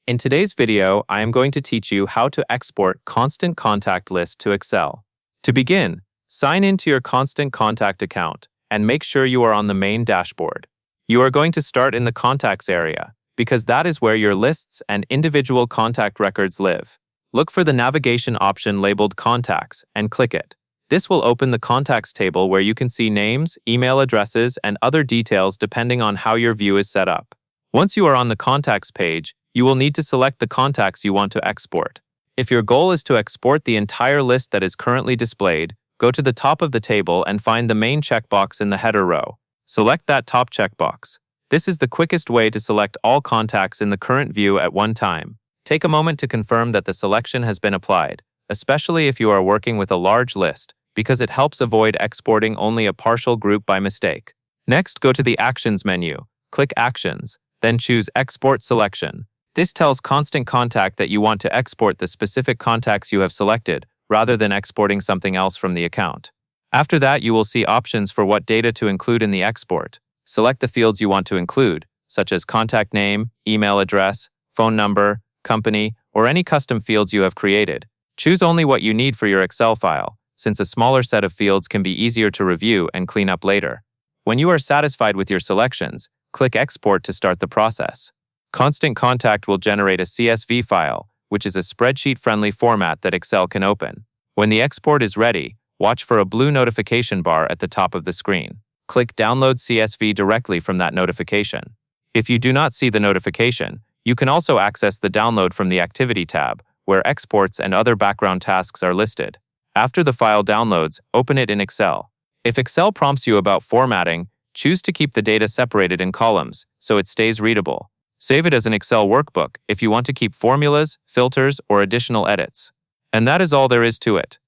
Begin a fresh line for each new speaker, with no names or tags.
In today's video, I am going to teach you how to export Constant Contact List to Excel. To begin, sign into your Constant Contact account and make sure you are on the main dashboard. You are going to start in the Contacts area, because that is where your lists and individual contact records live. Look for the navigation option labeled Contacts and click it. This will open the Contacts table where you can see names, email addresses, and other details depending on how your view is set up. Once you are on the Contacts page, you will need to select the contacts you want to export. If your goal is to export the entire list that is currently displayed, go to the top of the table and find the main checkbox in the header row. Select that top checkbox. This is the quickest way to select all contacts in the current view at one time. Take a moment to confirm that the selection has been applied, especially if you are working with a large list, because it helps avoid exporting only a partial group by mistake. Next, go to the Actions menu, click Actions, then choose Export Selection. This tells Constant Contact that you want to export the specific contacts you have selected, rather than exporting something else from the account. After that, you will see options for what data to include in the export. Select the fields you want to include, such as contact name, email address, phone number, company, or any custom fields you have created. Choose only what you need for your Excel file, since a smaller set of fields can be easier to review and clean up later. When you are satisfied with your selections, click Export to start the process. Constant Contact will generate a CSV file, which is a spreadsheet-friendly format that Excel can open. When the export is ready, watch for a blue notification bar at the top of the screen. Click Download CSV directly from that notification. If you do not see the notification, you can also access the download from the Activity tab, where exports and other background tasks are listed. After the file downloads, open it in Excel. If Excel prompts you about formatting, choose to keep the data separated in columns, so it stays readable. Save it as an Excel workbook if you want to keep formulas, filters, or additional edits. And that is all there is to it.